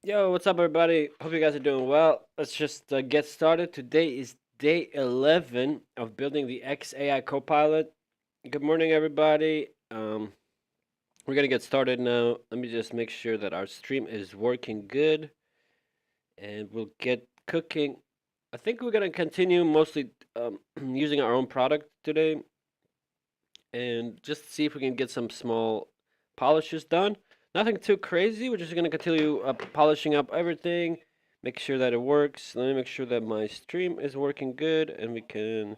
Yo, what's up, everybody? Hope you guys are doing well. Let's just get started. Today is day 11 of building the AI Copilot. Good morning, everybody. We're gonna get started now. Let me just make sure that our stream is working good, and we'll get cooking. I think we're gonna continue mostly using our own product today, and just see if we can get some small polishes done. Nothing too crazy. We're just gonna continue polishing up everything, make sure that it works. Let me make sure that my stream is working good, and we can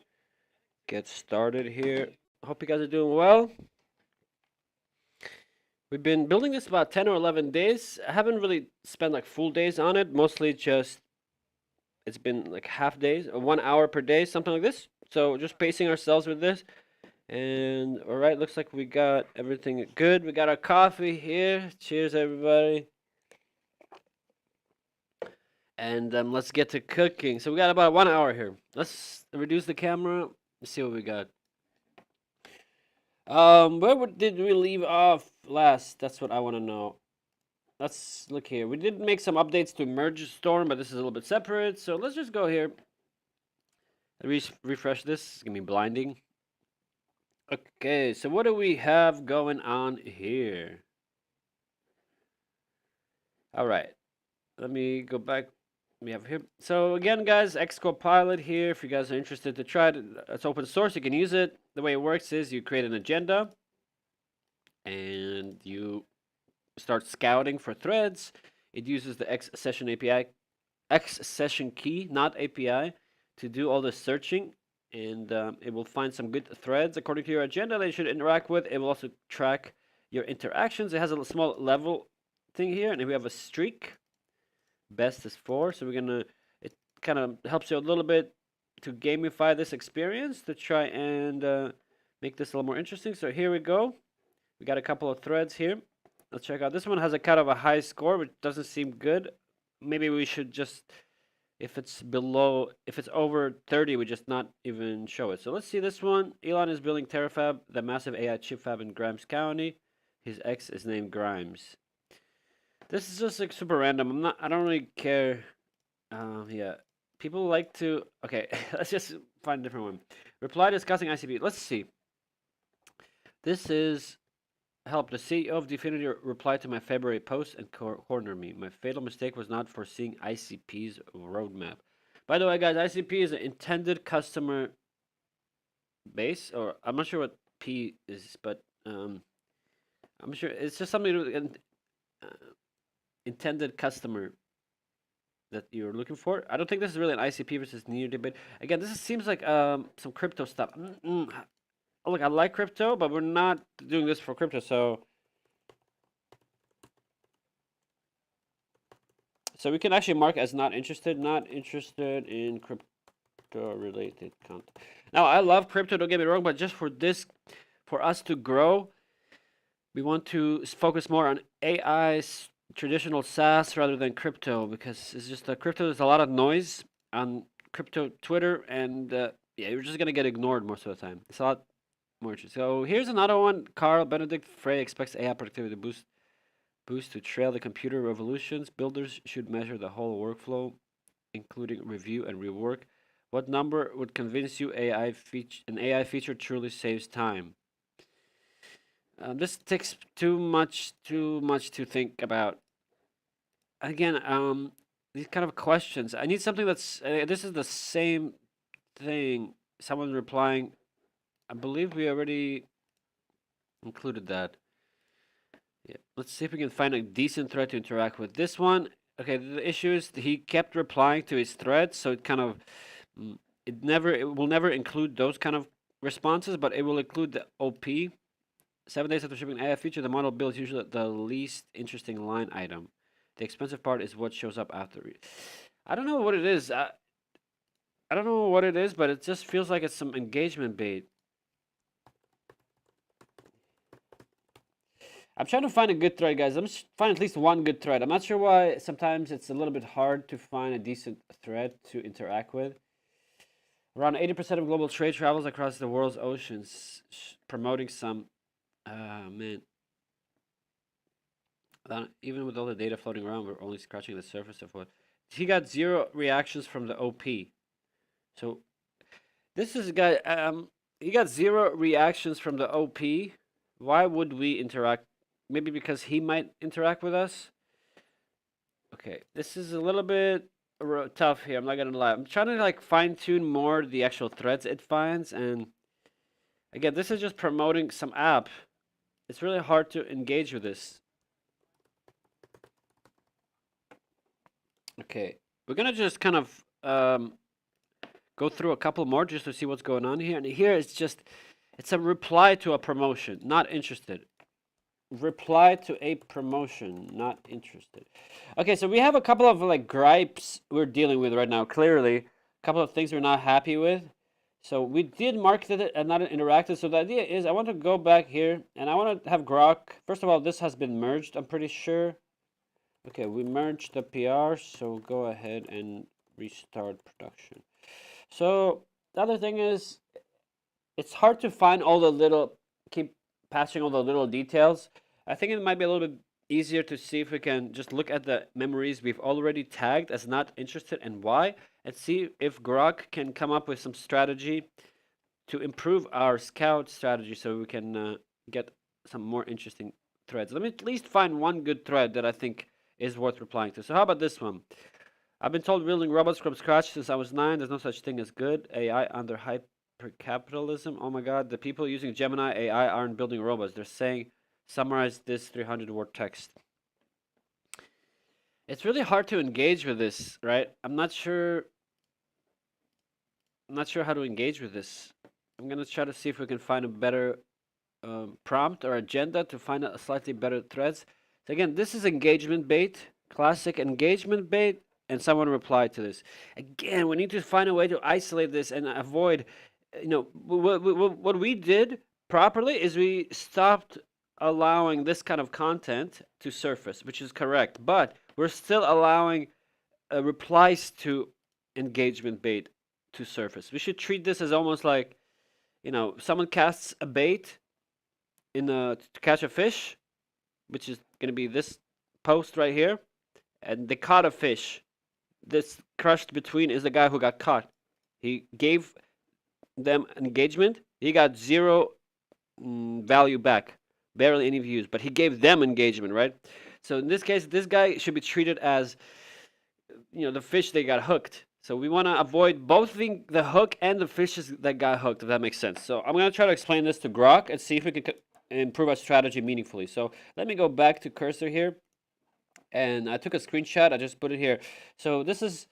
get started here. Hope you guys are doing well. We've been building this about 10 or 11 days. I haven't really spent like full days on it. Mostly just it's been like half days, or 1 hour per day, something like this. So just pacing ourselves with this. And all right, looks like we got everything good. We got our coffee here. Cheers, everybody. And let's get to cooking. So we got about 1 hour here. Let's reduce the camera. Let's see what we got. Did we leave off last? That's what I want to know. Let's look here. We did make some updates to Mergestorm, but this is a little bit separate. So let's just go here. Refresh this. It's gonna be blinding. Okay, so what do we have going on here? All right, let me go back. We have here. So again, guys, X-Copilot here. If you guys are interested to try it, it's open source. You can use it. The way it works is you create an agenda, and you start scouting for threads. It uses the X session API, X session key, not API, to do all the searching, and it will find some good threads according to your agenda that you should interact with. It will also track your interactions. It has a small level thing here, and we have a streak. Best is 4, so it kind of helps you a little bit to gamify this experience to try and make this a little more interesting. So here we go. We got a couple of threads here. Let's check out. This one has a kind of a high score, which doesn't seem good. Maybe we should just, if it's over 30, we just not even show it. So let's see this one. Elon is building Terafab, the massive AI chip fab in Grimes County. His ex is named Grimes. This is just like super random. I don't really care. Yeah. People like to, okay, let's just find a different one. Reply discussing ICP. Let's see. This is, help, the CEO of Definity replied to my February post and cornered me. My fatal mistake was not foreseeing ICP's roadmap. By the way, guys, ICP is an intended customer base, or I'm not sure what P is, but I'm sure it's just something to intended customer that you're looking for. I don't think this is really an ICP versus NEAR debate. Again, seems like some crypto stuff. Look, I like crypto, but we're not doing this for crypto, so we can actually mark as not interested in crypto related content. Now, I love crypto, don't get me wrong, but just for this, for us to grow, we want to focus more on AI's traditional SaaS rather than crypto, because it's just crypto. There's a lot of noise on crypto Twitter, and yeah, you're just gonna get ignored most of the time. It's a lot more interesting. So here's another one. Carl Benedict Frey expects AI productivity to boost to trail the computer revolutions. Builders should measure the whole workflow, including review and rework. What number would convince you an AI feature truly saves time? This takes too much to think about. Again, these kind of questions. I need something that's. This is the same thing. Someone replying. I believe we already included that. Yeah. Let's see if we can find a decent thread to interact with. This one. Okay. The issue is he kept replying to his thread, so it kind of it will never include those kind of responses, but it will include the OP. 7 days after shipping an AI feature, the model builds usually the least interesting line item. The expensive part is what shows up after. I don't know what it is. I don't know what it is, but it just feels like it's some engagement bait. I'm trying to find a good thread, guys. I'm just find at least one good thread. I'm not sure why sometimes it's a little bit hard to find a decent thread to interact with. Around 80% of global trade travels across the world's oceans, promoting some man. Even with all the data floating around, we're only scratching the surface of what he got. 0 reactions from the OP. So this is a guy. He got 0 reactions from the OP. Why would we interact? Maybe because he might interact with us. Okay, this is a little bit tough here. I'm not gonna lie. I'm trying to like fine tune more the actual threads it finds, and again, this is just promoting some app. It's really hard to engage with this. Okay, we're gonna just kind of go through a couple more just to see what's going on here. And here it's a reply to a promotion, not interested. Reply to a promotion, not interested. Okay, so we have a couple of like gripes we're dealing with right now. Clearly, a couple of things we're not happy with. So we did market it and not interacted. So the idea is I want to go back here and I want to have Grok. First of all, this has been merged, I'm pretty sure. Okay, we merged the PR, so go ahead and restart production. So the other thing is, it's hard to find all the little, keep passing all the little details. I think it might be a little bit easier to see if we can just look at the memories we've already tagged as not interested and why, and see if Grok can come up with some strategy to improve our scout strategy so we can get some more interesting threads. Let me at least find one good thread that I think is worth replying to. So how about this one? I've been told building robots from scratch since I was 9. There's no such thing as good AI under hypercapitalism. Oh my god, the people using Gemini AI aren't building robots. They're saying summarize this 300-word text. It's really hard to engage with this, right? I'm not sure how to engage with this. I'm gonna try to see if we can find a better prompt or agenda to find a slightly better threads. So again, this is engagement bait, classic engagement bait, and someone replied to this. Again, we need to find a way to isolate this and avoid, what we did properly is we stopped allowing this kind of content to surface, which is correct, but we're still allowing replies to engagement bait to surface. We should treat this as almost like, someone casts a bait to catch a fish, which is going to be this post right here, and they caught a fish. This crushed between is the guy who got caught. He gave them engagement. He got 0 value back, barely any views, but he gave them engagement, right? So in this case, this guy should be treated as, the fish they got hooked. So we want to avoid both the hook and the fishes that got hooked, if that makes sense. So I'm going to try to explain this to Grok and see if we can improve our strategy meaningfully. So let me go back to Cursor here. And I took a screenshot. I just put it here. So this is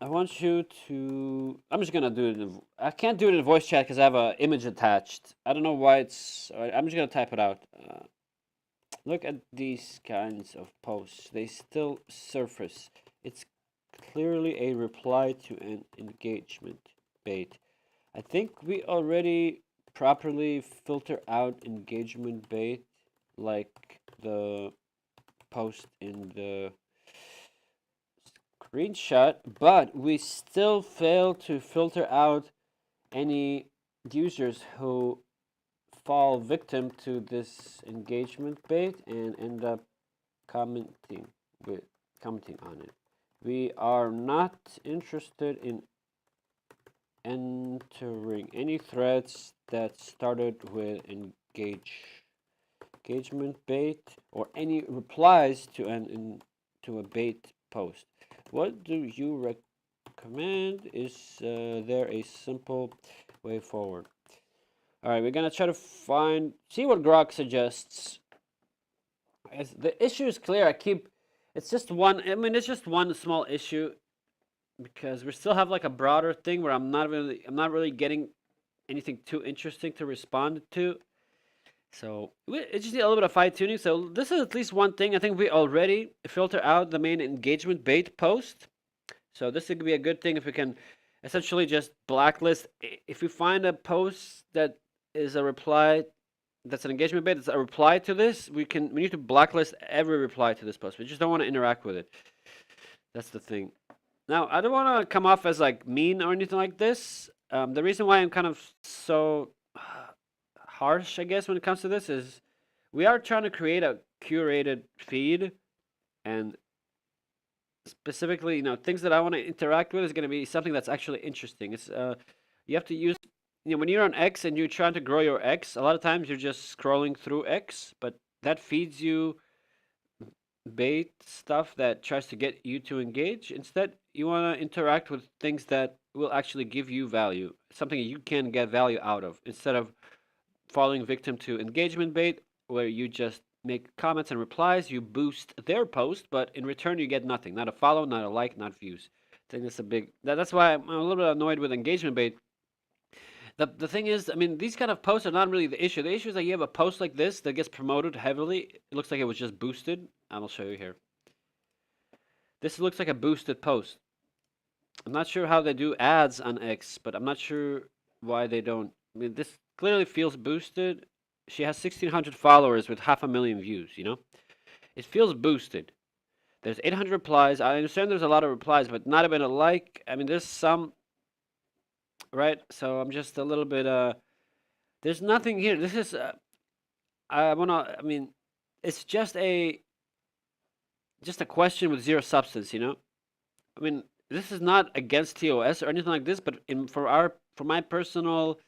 I want you to. I'm just gonna do it. I can't do it in voice chat because I have an image attached. I don't know why it's. I'm just gonna type it out. Look at these kinds of posts. They still surface. It's clearly a reply to an engagement bait. I think we already properly filter out engagement bait, like the post in the screenshot, but we still fail to filter out any users who fall victim to this engagement bait and end up commenting on it. We are not interested in entering any threads that started with engagement bait or any replies to a bait post. What do you recommend? Is there a simple way forward? All right, we're gonna try to see what Grok suggests. The issue is clear. It's just one. I mean, it's just one small issue because we still have like a broader thing where I'm not really getting anything too interesting to respond to. So it just needs a little bit of fine tuning. So this is at least one thing. I think we already filter out the main engagement bait post. So this could be a good thing if we can essentially just blacklist. If we find a post that is a reply, that's an engagement bait, that's a reply to this, we need to blacklist every reply to this post. We just don't want to interact with it. That's the thing. Now, I don't want to come off as like mean or anything like this. The reason why I'm kind of so harsh, I guess, when it comes to this is we are trying to create a curated feed, and specifically, things that I want to interact with is going to be something that's actually interesting. It's you have to use, when you're on X and you're trying to grow your X, a lot of times you're just scrolling through X, but that feeds you bait stuff that tries to get you to engage. Instead, you want to interact with things that will actually give you value, something you can get value out of, instead of falling victim to engagement bait, where you just make comments and replies, you boost their post, but in return you get nothing, not a follow, not a like, not views. I think that's a big. That's why I'm a little bit annoyed with engagement bait. The thing is, I mean, these kind of posts are not really the issue. The issue is that you have a post like this that gets promoted heavily. It looks like it was just boosted. I'll show you here. This looks like a boosted post. I'm not sure how they do ads on X, but I'm not sure why they don't. I mean, this clearly feels boosted. She has 1,600 followers with 500,000 views, It feels boosted. There's 800 replies. I understand there's a lot of replies, but not even a like. I mean, there's some, right? So I'm just a little bit, there's nothing here. This is, I mean, it's just a question with zero substance, I mean, this is not against TOS or anything like this, but for my personal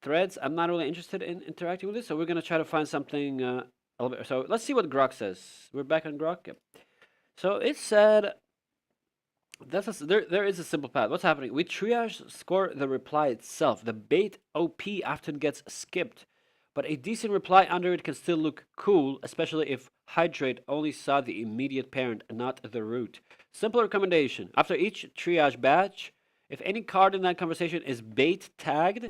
threads, I'm not really interested in interacting with this, so we're gonna try to find something a little bit. So let's see what Grok says. We're back on Grok. Yep. So it said there is a simple path. What's happening? We triage score the reply itself. The bait OP often gets skipped, but a decent reply under it can still look cool, especially if Hydrate only saw the immediate parent and not the root. Simple recommendation. After each triage batch, if any card in that conversation is bait tagged,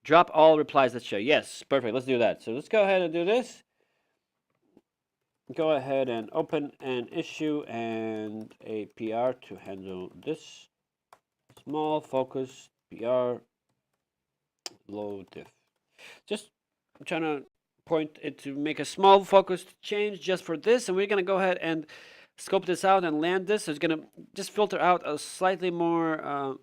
drop all replies that show. Yes, perfect. Let's do that. So let's go ahead and do this. Go ahead and open an issue and a PR to handle this. Small focus PR low diff. Just I'm trying to point it to make a small focused change just for this, and we're gonna go ahead and scope this out and land this. So it's gonna just filter out a slightly more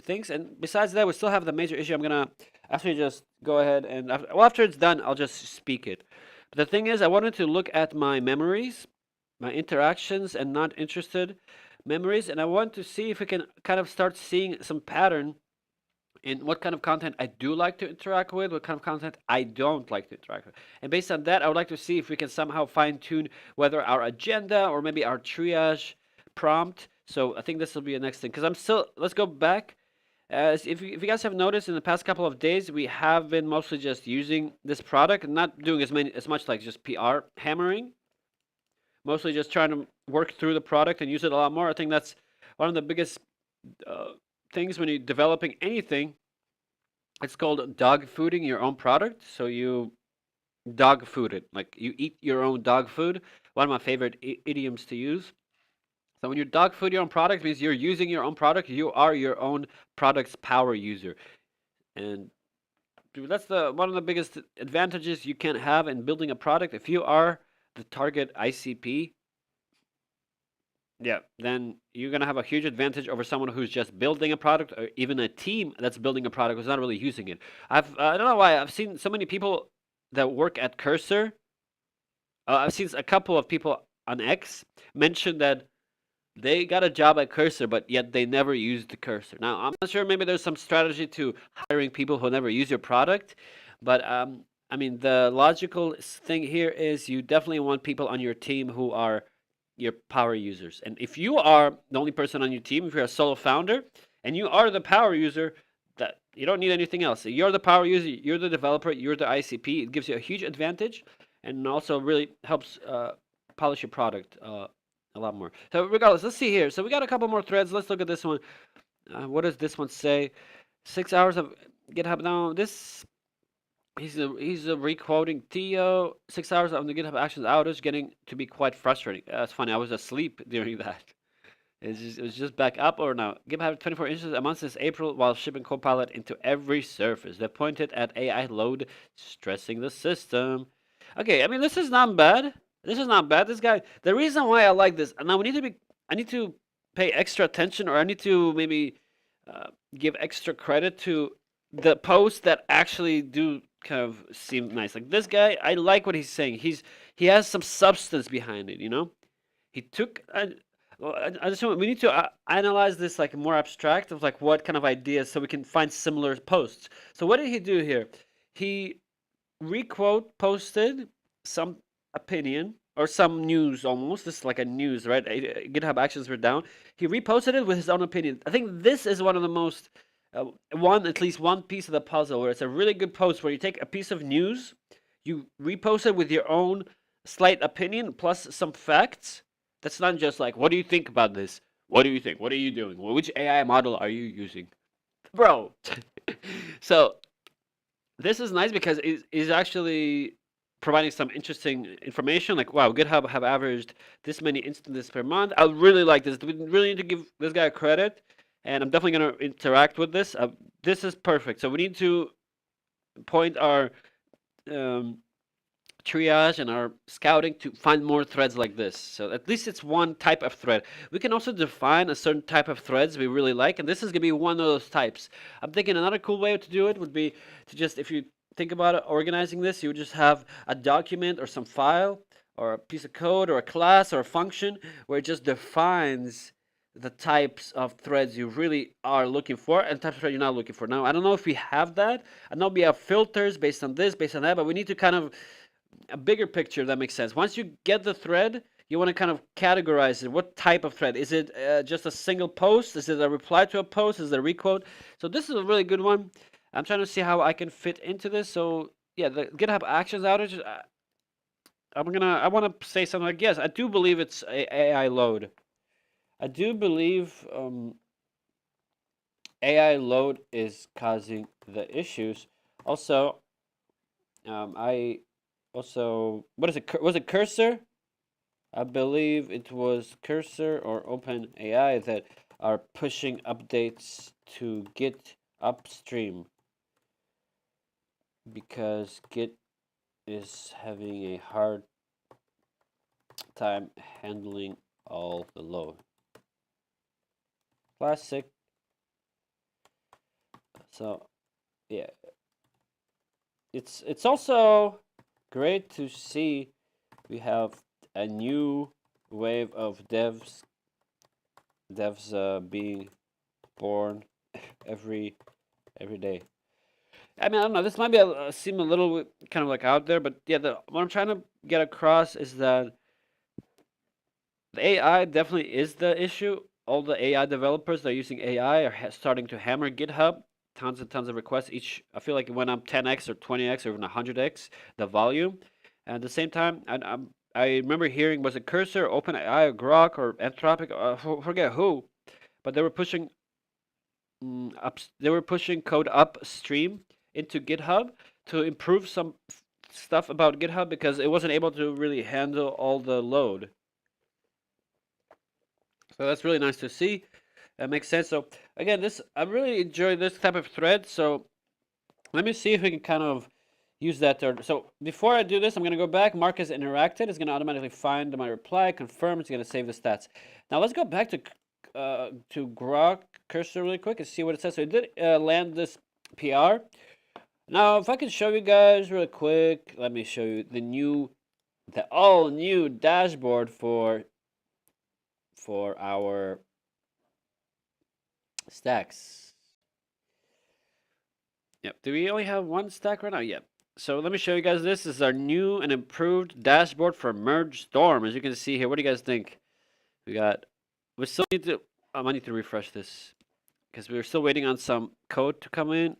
things, and besides that, we still have the major issue. I'm gonna actually just go ahead and after it's done, I'll just speak it. But the thing is, I wanted to look at my memories, my interactions, and not interested memories, and I want to see if we can kind of start seeing some pattern in what kind of content I do like to interact with, what kind of content I don't like to interact with. And based on that, I would like to see if we can somehow fine-tune whether our agenda or maybe our triage prompt. So I think this will be the next thing, because I'm still, let's go back. If you guys have noticed, in the past couple of days, we have been mostly just using this product and not doing as much like just PR hammering. Mostly just trying to work through the product and use it a lot more. I think that's one of the biggest things when you're developing anything. It's called dog fooding your own product. So you dog food it, like you eat your own dog food. One of my favorite idioms to use. So when you dog food your own product, it means you're using your own product. You are your own product's power user, and that's one of the biggest advantages you can have in building a product. If you are the target ICP, yeah, then you're gonna have a huge advantage over someone who's just building a product, or even a team that's building a product who's not really using it. I don't know why I've seen so many people that work at Cursor. I've seen a couple of people on X mention that they got a job at Cursor, but yet they never used the Cursor. Now, I'm not sure, maybe there's some strategy to hiring people who never use your product, but I mean, the logical thing here is you definitely want people on your team who are your power users. And if you are the only person on your team, if you're a solo founder, and you are the power user, that you don't need anything else. So you're the power user, you're the developer, you're the ICP. It gives you a huge advantage, and also really helps polish your product a lot more. So regardless, let's see here. So we got a couple more threads. Let's look at this one. What does this one say? 6 hours of GitHub. Now this, he's re-quoting Theo. 6 hours of the GitHub Actions outage, getting to be quite frustrating. That's funny. I was asleep during that. It was just back up or now. GitHub 24 inches a month since April while shipping Copilot into every surface. They pointed at AI load, stressing the system. Okay, I mean, this is not bad. This is not bad. This guy, the reason why I like this, now I need to pay extra attention, or I need to maybe give extra credit to the posts that actually do kind of seem nice. Like this guy, I like what he's saying. He has some substance behind it, you know? He took well, I just want, we need to analyze this like more abstract of like what kind of ideas so we can find similar posts. So what did he do here? He requote posted some opinion or some news almost. This is like a news, right? GitHub Actions were down. He reposted it with his own opinion. I think this is one of the most at least one piece of the puzzle where it's a really good post where you take a piece of news, you repost it with your own slight opinion plus some facts. That's not just like, what do you think about this? What do you think? What are you doing? Well, which AI model are you using? Bro. So this is nice because it's actually providing some interesting information. Like, wow, GitHub have averaged this many instances per month. I really like this. We really need to give this guy credit, and I'm definitely going to interact with this. This is perfect. So we need to point our triage and our scouting to find more threads like this. So at least it's one type of thread. We can also define a certain type of threads we really like, and this is going to be one of those types. I'm thinking another cool way to do it would be to just, if you think about it, organizing this, you would just have a document or some file or a piece of code or a class or a function where it just defines the types of threads you really are looking for and types of thread you're not looking for. Now, I don't know if we have that. I know we have filters based on this, based on that, but we need to kind of a bigger picture, if that makes sense. Once you get the thread, you want to kind of categorize it. What type of thread? Is it just a single post? Is it a reply to a post? Is it a requote? So this is a really good one. I'm trying to see how I can fit into this. So yeah, the GitHub Actions outage. I want to say something like, yes, I do believe it's a AI load. I do believe AI load is causing the issues. Also, what is it? Was it Cursor? I believe it was Cursor or OpenAI that are pushing updates to Git upstream because Git is having a hard time handling all the load. Classic. So, yeah. It's also great to see we have a new wave of devs being born every day. I mean, I don't know. This might be seem a little kind of like out there, but yeah, what I'm trying to get across is that the AI definitely is the issue. All the AI developers that are using AI are starting to hammer GitHub. Tons and tons of requests. I feel like it went up 10x or 20x or even 100x the volume. And at the same time, I remember hearing, was it Cursor, OpenAI, or Grok, or Anthropic? Forget who, but they were pushing They were pushing code upstream into GitHub to improve some stuff about GitHub because it wasn't able to really handle all the load. So that's really nice to see. That makes sense. So again, I really enjoy this type of thread. So let me see if we can kind of use that. So before I do this, I'm going to go back. Mark has interacted. It's going to automatically find my reply, confirm. It's going to save the stats. Now let's go back to Grok Cursor really quick and see what it says. So it did land this PR. Now, if I can show you guys really quick, let me show you the all new dashboard for our stacks. Yep. Do we only have one stack right now? Yep. So let me show you guys this. This is our new and improved dashboard for Mergestorm. As you can see here, what do you guys think? We still need to, I might need to refresh this because we're still waiting on some code to come in.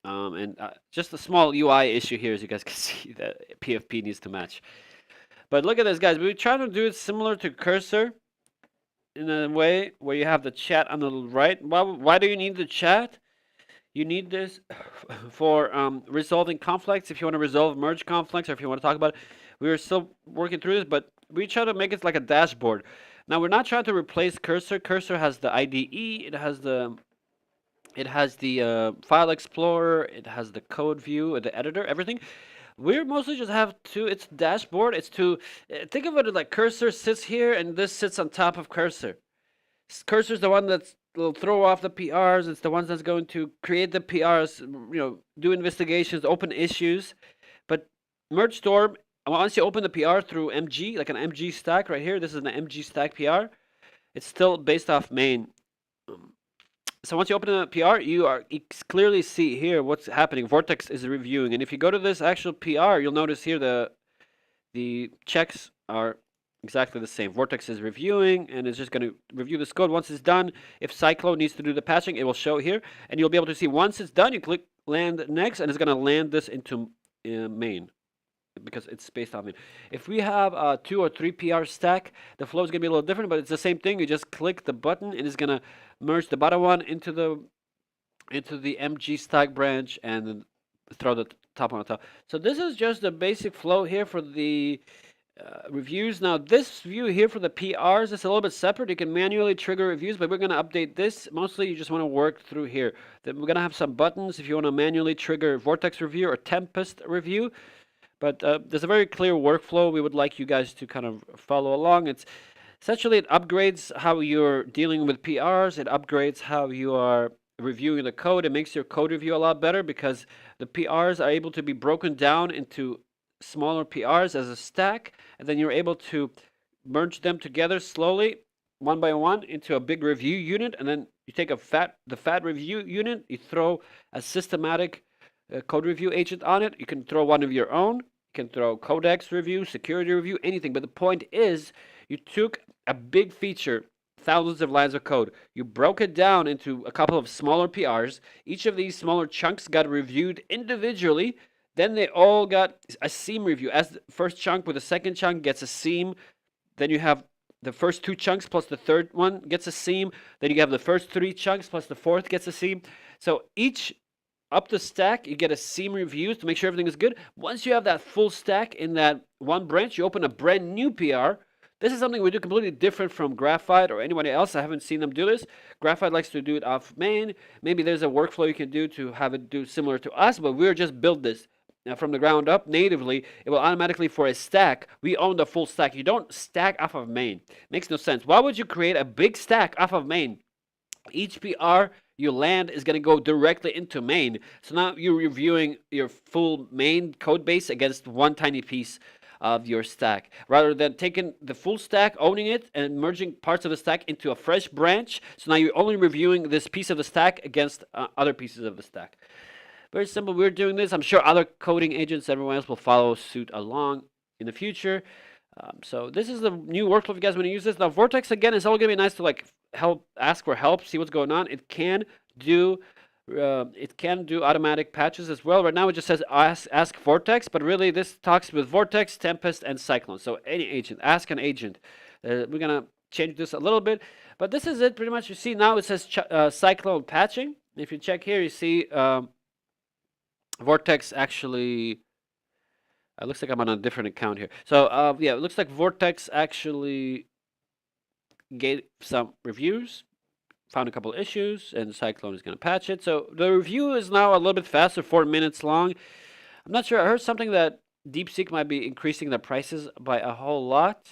And just a small UI issue here, as you guys can see, that PFP needs to match. But look at this, guys. We're trying to do it similar to Cursor in a way where you have the chat on the right. Why do you need the chat? You need this for resolving conflicts. If you want to resolve merge conflicts or if you want to talk about it. We are still working through this, but we try to make it like a dashboard. Now, we're not trying to replace Cursor. Cursor has the IDE. It has the file explorer. It has the code view, the editor, everything. We're mostly just have it's dashboard. It's think of it like Cursor sits here and this sits on top of Cursor. Cursor's the one that's will throw off the PRs. It's the ones that's going to create the PRs, do investigations, open issues. But Mergestorm, once you open the PR through MG, like an MG stack right here, this is an MG stack PR. It's still based off main. So once you open the PR, you clearly see here what's happening. Vortex is reviewing, and if you go to this actual PR, you'll notice here the checks are exactly the same. Vortex is reviewing, and it's just going to review this code. Once it's done, if Cyclone needs to do the patching, it will show here, and you'll be able to see once it's done, you click land next, and it's going to land this into main, because it's based on main. If we have a 2 or 3 PR stack, the flow is going to be a little different, but it's the same thing. You just click the button, and it's going to merge the bottom one into the MG stack branch, and then throw the top on the top. So this is just the basic flow here for the reviews. Now this view here for the PRs is a little bit separate. You can manually trigger reviews, but we're going to update this. Mostly you just want to work through here. Then we're going to have some buttons if you want to manually trigger Vortex review or Tempest review. But there's a very clear workflow we would like you guys to kind of follow along. It's essentially, it upgrades how you're dealing with PRs. It upgrades how you are reviewing the code. It makes your code review a lot better because the PRs are able to be broken down into smaller PRs as a stack, and then you're able to merge them together slowly, one by one, into a big review unit. And then you take the fat review unit, you throw a systematic code review agent on it. You can throw one of your own. You can throw codex review, security review, anything. But the point is, you took a big feature, thousands of lines of code. You broke it down into a couple of smaller PRs. Each of these smaller chunks got reviewed individually. Then they all got a seam review. As the first chunk with the second chunk gets a seam, then you have the first 2 chunks plus the third one gets a seam. Then you have the first 3 chunks plus the fourth gets a seam. So each up the stack, you get a seam reviews to make sure everything is good. Once you have that full stack in that one branch, you open a brand new PR. This is something we do completely different from Graphite or anybody else. I haven't seen them do this. Graphite likes to do it off main. Maybe there's a workflow you can do to have it do similar to us, but we're just build this from the ground up natively. It will automatically, for a stack, we own the full stack. You don't stack off of main. Makes no sense. Why would you create a big stack off of main? Each PR you land is going to go directly into main. So now you're reviewing your full main code base against one tiny piece of your stack, rather than taking the full stack, owning it, and merging parts of the stack into a fresh branch. So now you're only reviewing this piece of the stack against other pieces of the stack. Very simple. We're doing this. I'm sure other coding agents, everyone else will follow suit along in the future. So this is the new workflow if you guys want to use this. Now Vortex, again, is all going to be nice to like ask for help, see what's going on. It can do automatic patches as well. Right now it just says ask Vortex, but really this talks with Vortex, Tempest, and Cyclone. So any agent, ask an agent. We're going to change this a little bit, but this is it pretty much. You see now it says Cyclone patching. If you check here, you see Vortex actually... It looks like I'm on a different account here. So yeah, it looks like Vortex actually gave some reviews, found a couple issues, and Cyclone is going to patch it. So the review is now a little bit faster, 4 minutes long. I'm not sure. I heard something that DeepSeek might be increasing the prices by a whole lot.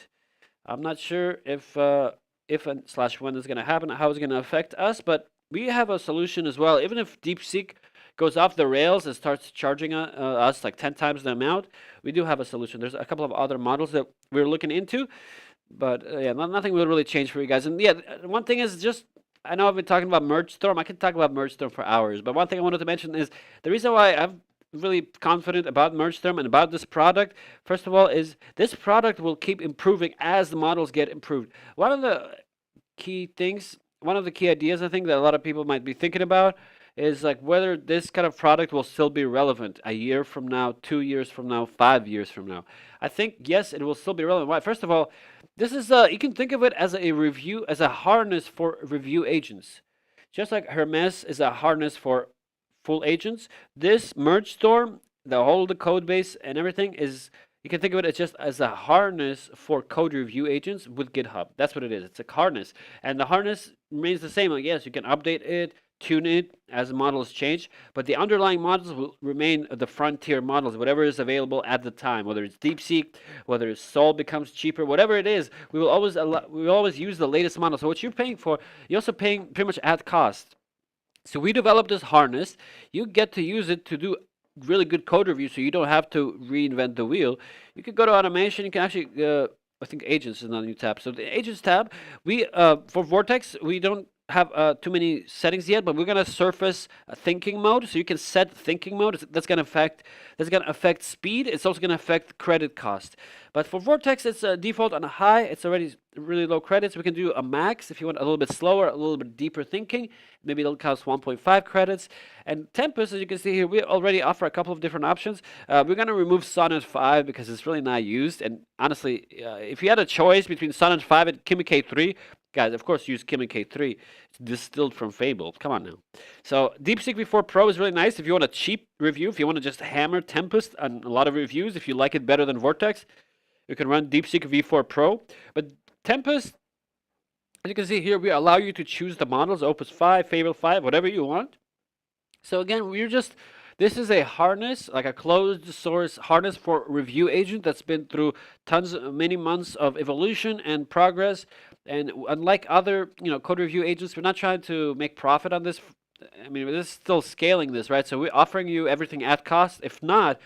I'm not sure if and / when this is going to happen, how it's going to affect us, but we have a solution as well. Even if DeepSeek goes off the rails and starts charging us like 10 times the amount, we do have a solution. There's a couple of other models that we're looking into, but yeah, nothing will really change for you guys. And yeah, one thing is just, I know I've been talking about Mergestorm. I can talk about Mergestorm for hours, but one thing I wanted to mention is the reason why I'm really confident about Mergestorm and about this product, first of all, is this product will keep improving as the models get improved. One of the key ideas I think that a lot of people might be thinking about is like whether this kind of product will still be relevant a year from now, 2 years from now, 5 years from now. I think yes, it will still be relevant. Why? First of all, this is you can think of it as a harness for review agents, just like Hermes is a harness for full agents. This Mergestorm, the code base and everything is. You can think of it as just as a harness for code review agents with GitHub. That's what it is. It's a harness, and the harness remains the same. Like, yes, you can update it, tune it as models change, but the underlying models will remain the frontier models, whatever is available at the time, whether it's DeepSeek, whether it's Sol becomes cheaper, whatever it is, we will always use the latest model. So what you're paying for, you're also paying pretty much at cost. So we developed this harness. You get to use it to do really good code review, so you don't have to reinvent the wheel. You can go to automation. You can actually, I think agents is another new tab. So the agents tab, we for Vortex, we don't have too many settings yet, but we're gonna surface a thinking mode. So you can set thinking mode. That's gonna affect speed. It's also gonna affect credit cost. But for Vortex, it's a default on a high. It's already really low credits. We can do a max if you want a little bit slower, a little bit deeper thinking. Maybe it'll cost 1.5 credits. And Tempest, as you can see here, we already offer a couple of different options. We're going to remove Sonnet 5 because it's really not used. And honestly, if you had a choice between Sonnet 5 and Kimi K3, guys, of course, use Kimi K3. It's distilled from Fable. Come on now. So DeepSeek V4 Pro is really nice if you want a cheap review, if you want to just hammer Tempest on a lot of reviews, if you like it better than Vortex, you can run DeepSeek V4 Pro. But Tempest, as you can see here, we allow you to choose the models, Opus 5, Fable 5, whatever you want. So again, this is a harness, like a closed source harness for review agent that's been through many months of evolution and progress. And unlike other, code review agents, we're not trying to make profit on this. I mean, we're just still scaling this, right? So we're offering you everything at cost. If not,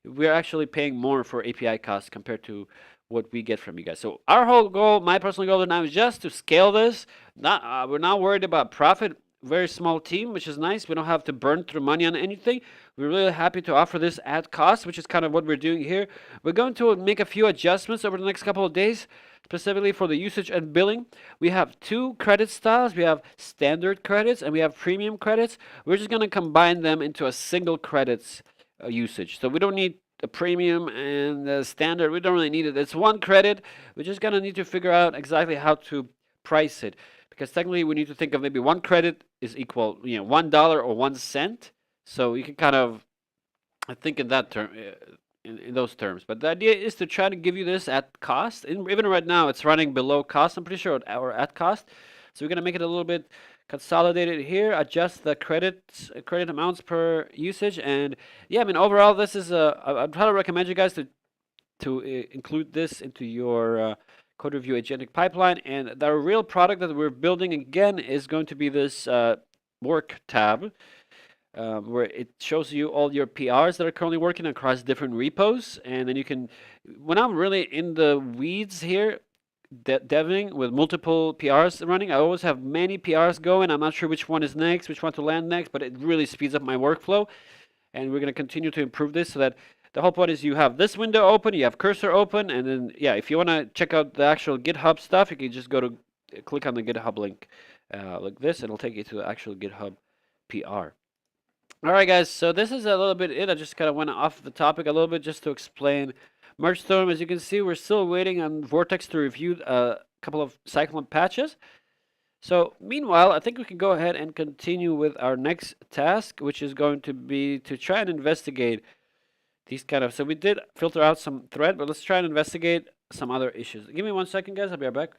we're actually paying more for API costs compared to what we get from you guys. So our whole goal, my personal goal now, is just to scale this. We're not worried about profit. Very small team, which is nice. We don't have to burn through money on anything. We're really happy to offer this at cost, which is kind of what we're doing here. We're going to make a few adjustments over the next couple of days, specifically for the usage and billing. We have 2 credit styles. We have standard credits and we have premium credits. We're just going to combine them into a single credits usage. So we don't need a premium and the standard. We don't really need it. It's 1 credit. We're just going to need to figure out exactly how to price it. Because technically we need to think of maybe 1 credit is equal, $1 or 1 cent. So you can kind of think in that term, in those terms. But the idea is to try to give you this at cost. Even right now, it's running below cost. I'm pretty sure, or at cost. So we're gonna make it a little bit consolidated here. Adjust the credit amounts per usage, and yeah, I mean overall, this is I'd highly recommend you guys to include this into your code review agentic pipeline. And the real product that we're building again is going to be this work tab, where it shows you all your PRs that are currently working across different repos. And then you can, when I'm really in the weeds here, deving with multiple PRs running, I always have many PRs going. I'm not sure which one is next, which one to land next, but it really speeds up my workflow. And we're going to continue to improve this so that the whole point is you have this window open, you have cursor open, and then, yeah, if you want to check out the actual GitHub stuff, you can just click on the GitHub link like this, and it'll take you to the actual GitHub PR. All right, guys, so this is a little bit it. I just kind of went off the topic a little bit just to explain Mergestorm. As you can see, we're still waiting on Vortex to review a couple of Cyclone patches. So meanwhile, I think we can go ahead and continue with our next task, which is going to be to try and investigate these kind of, so we did filter out some thread, but let's try and investigate some other issues. Give me 1 second, guys. I'll be right back.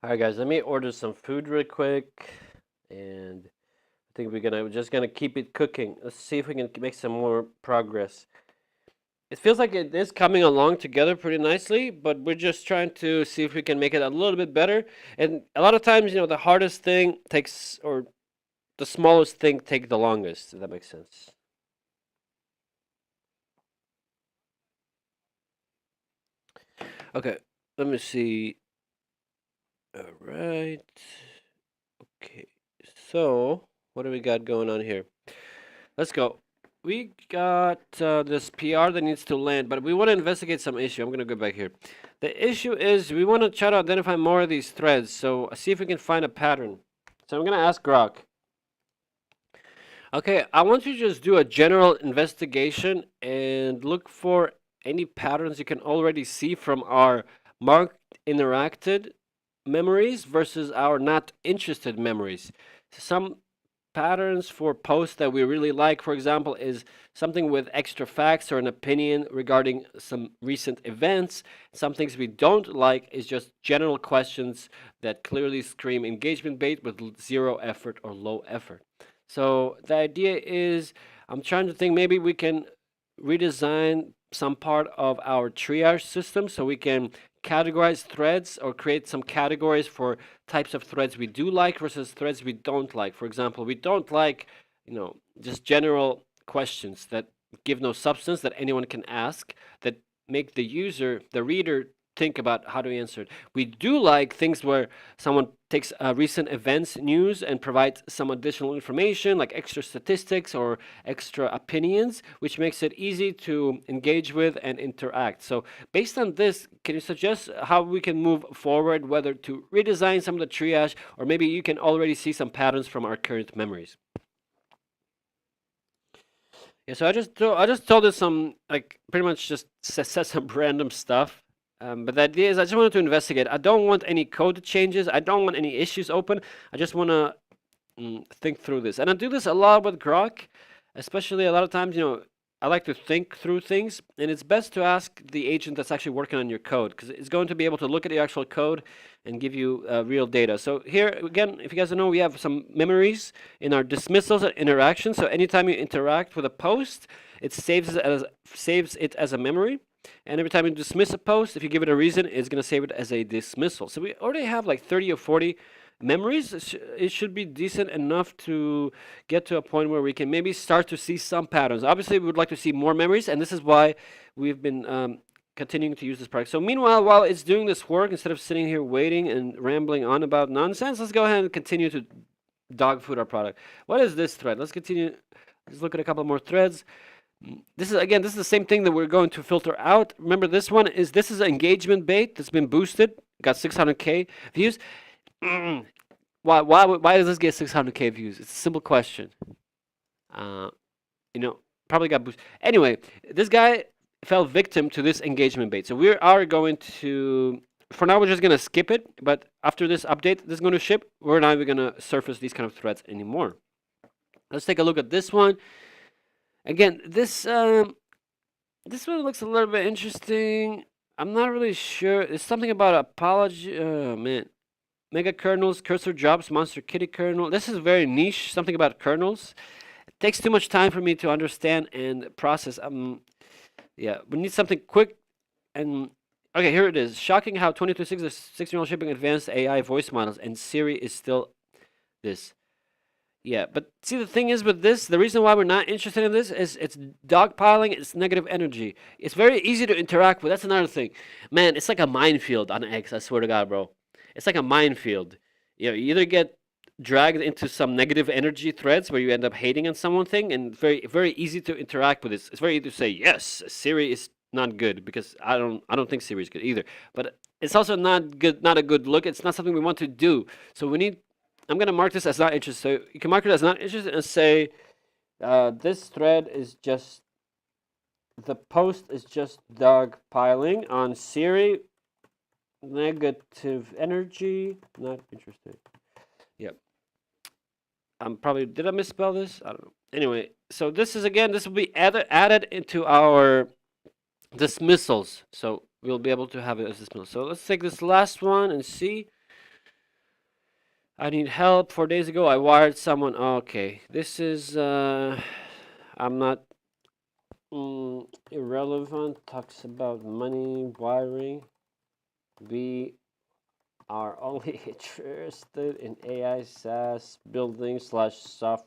All right, guys, let me order some food real quick, and I think we're just gonna keep it cooking. Let's see if we can make some more progress. It feels like it is coming along together pretty nicely, but we're just trying to see if we can make it a little bit better. And a lot of times, the hardest thing takes, or the smallest thing take the longest, if that makes sense. Okay, let me see. All right. Okay, so what do we got going on here? Let's go. We got this PR that needs to land, but we want to investigate some issue. I'm going to go back here. The issue is we want to try to identify more of these threads. So see if we can find a pattern. So I'm gonna ask Grok. Okay, I want you to just do a general investigation and look for any patterns you can already see from our marked interacted memories versus our not interested memories. Some patterns for posts that we really like, for example, is something with extra facts or an opinion regarding some recent events. Some things we don't like is just general questions that clearly scream engagement bait with zero effort or low effort. So the idea is, I'm trying to think maybe we can redesign some part of our triage system so we can categorize threads or create some categories for types of threads we do like versus threads we don't like. For example, we don't like, just general questions that give no substance that anyone can ask, that make the user, the reader, think about how to answer it. We do like things where someone takes recent events, news, and provides some additional information like extra statistics or extra opinions, which makes it easy to engage with and interact. So based on this, can you suggest how we can move forward, whether to redesign some of the triage, or maybe you can already see some patterns from our current memories? Yeah, so I just told it some, like, pretty much just said some random stuff. But the idea is I just wanted to investigate. I don't want any code changes. I don't want any issues open. I just want to think through this. And I do this a lot with Grok, especially a lot of times, I like to think through things. And it's best to ask the agent that's actually working on your code, because it's going to be able to look at your actual code and give you real data. So here, again, if you guys don't know, we have some memories in our dismissals and interactions. So anytime you interact with a post, it saves it as a memory. And every time you dismiss a post, if you give it a reason, it's going to save it as a dismissal. So we already have like 30 or 40 memories. It should be decent enough to get to a point where we can maybe start to see some patterns. Obviously, we would like to see more memories, and this is why we've been continuing to use this product. So meanwhile, while it's doing this work, instead of sitting here waiting and rambling on about nonsense, let's go ahead and continue to dog food our product. What is this thread? Let's continue. Let's look at a couple more threads. This is the same thing that we're going to filter out. Remember, this is engagement bait that's been boosted, got 600K views. Why does this get 600K views? It's a simple question. Probably got boosted. Anyway, this guy fell victim to this engagement bait. So we are going to, for now, we're just going to skip it. But after this update, this is going to ship. We're not even going to surface these kind of threads anymore. Let's take a look at this one. Again, this one looks a little bit interesting. I'm not really sure. It's something about apology. Oh, man. Mega kernels, cursor jobs, monster kitty kernel. This is very niche. Something about kernels. It takes too much time for me to understand and process. Yeah, we need something quick. And okay, here it is. Shocking how 22.6 is 16-year-old shipping advanced AI voice models, and Siri is still this. Yeah, but see, the thing is with this, the reason why we're not interested in this is it's dogpiling, it's negative energy. It's very easy to interact with. That's another thing. Man, it's like a minefield on X, I swear to God, bro. It's like a minefield. You either get dragged into some negative energy threads where you end up hating on something, and very, very easy to interact with this. It's very easy to say, yes, Siri is not good, because I don't think Siri is good either. But it's also not good, not a good look. It's not something we want to do. So I'm going to mark this as not interested. So you can mark it as not interested and say this thread is just, the post is just dog piling on Siri, negative energy, not interested. Yep. Did I misspell this? I don't know. Anyway, so this will be added into our dismissals. So we'll be able to have it as dismissal. So let's take this last one and see. I need help. 4 days ago, I wired someone. Okay, this is, I'm not irrelevant. Talks about money, wiring. We are only interested in AI SaaS building / software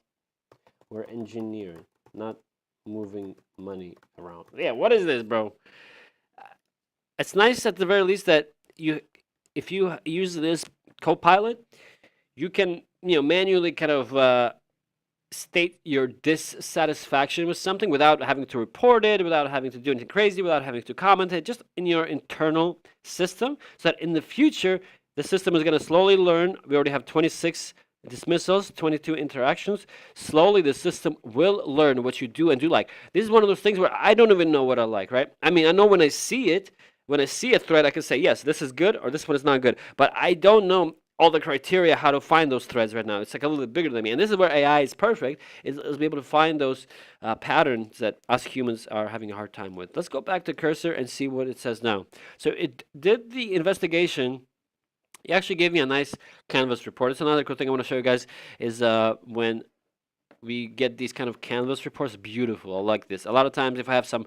engineering, not moving money around. Yeah, what is this, bro? It's nice at the very least that if you use this Copilot, you can manually kind of state your dissatisfaction with something without having to report it, without having to do anything crazy, without having to comment it, just in your internal system, so that in the future the system is going to slowly learn. We already have 26 dismissals, 22 interactions. Slowly, the system will learn what you do and do like. This is one of those things where I don't even know what I like, right? I mean, I know when I see it, when I see a thread, I can say, yes, this is good or this one is not good. But I don't know all the criteria how to find those threads right now. It's like a little bit bigger than me. And this is where AI is perfect, is be able to find those patterns that us humans are having a hard time with. Let's go back to Cursor and see what it says now. So it did the investigation. He actually gave me a nice Canvas report. It's another cool thing I want to show you guys is when we get these kind of Canvas reports. Beautiful. I like this. A lot of times if I have some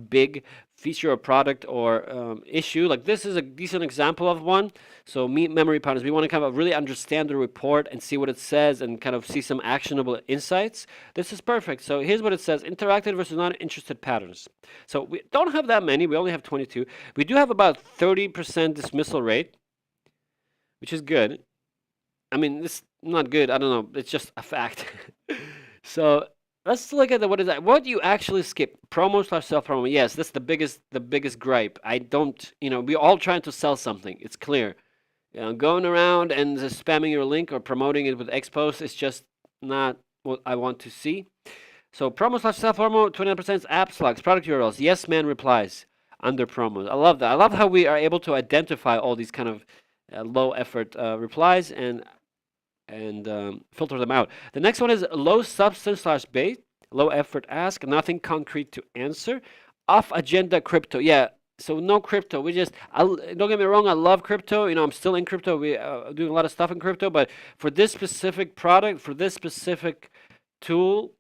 big feature or product or issue, like this is a decent example of one. So memory patterns, we want to kind of really understand the report and see what it says and kind of see some actionable insights. This is perfect. So here's what it says: interacted versus not interested patterns. So we don't have that many. We only have 22. We do have about 30% dismissal rate, which is good. I mean, this is not good. I don't know. It's just a fact. So let's look at what is that? What you actually skip? Promo slash self promo. Yes, that's the biggest gripe. I don't. We're all trying to sell something. It's clear. Going around and just spamming your link or promoting it with X-Post is just not what I want to see. So promo slash self promo, 29% app slugs, product URLs. Yes man replies under promos. I love that. I love how we are able to identify all these kind of low effort replies and filter them out. The next one is low substance slash bait, low effort ask, nothing concrete to answer, off agenda crypto. Yeah, so no crypto. Don't get me wrong, I love crypto. I'm still in crypto. We doing a lot of stuff in crypto, but for this specific product, for this specific tool,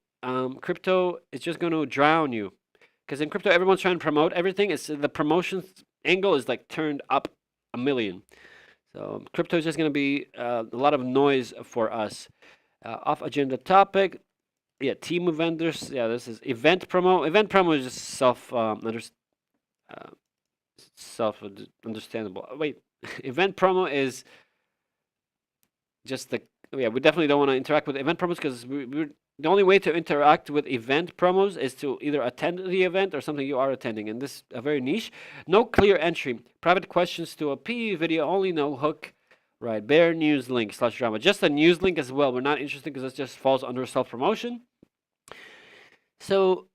crypto is just going to drown you. Because in crypto, everyone's trying to promote everything. The promotion angle is like turned up a million. So crypto is just going to be a lot of noise for us. Off agenda topic. Yeah, Temu vendors. Yeah, this is event promo. Event promo is just self-understandable. Wait, event promo is just we definitely don't want to interact with event promos because the only way to interact with event promos is to either attend the event or something you are attending, and this is a very niche. No clear entry. Private questions to a PE video only, no hook. Right, bare news link / drama. Just a news link as well. We're not interested because it just falls under self-promotion. So,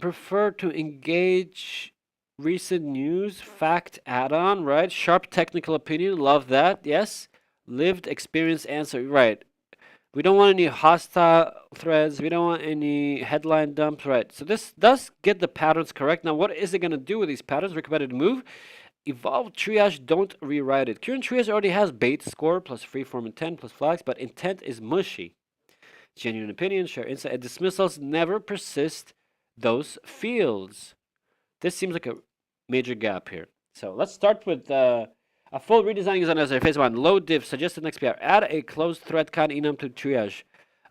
prefer to engage recent news, fact add-on, right? Sharp technical opinion, love that, yes. Lived experience answer, right. We don't want any hostile threads. We don't want any headline dumps, right? So this does get the patterns correct. Now, what is it going to do with these patterns? Recommended move. Evolve triage, don't rewrite it. Current triage already has bait, score, plus freeform intent, plus flags, but intent is mushy. Genuine opinion, share insight, and dismissals never persist those fields. This seems like a major gap here. So let's start with a full redesign is unnecessary. Phase 1, load diff, suggested next PR. Add a closed thread kind enum to triage.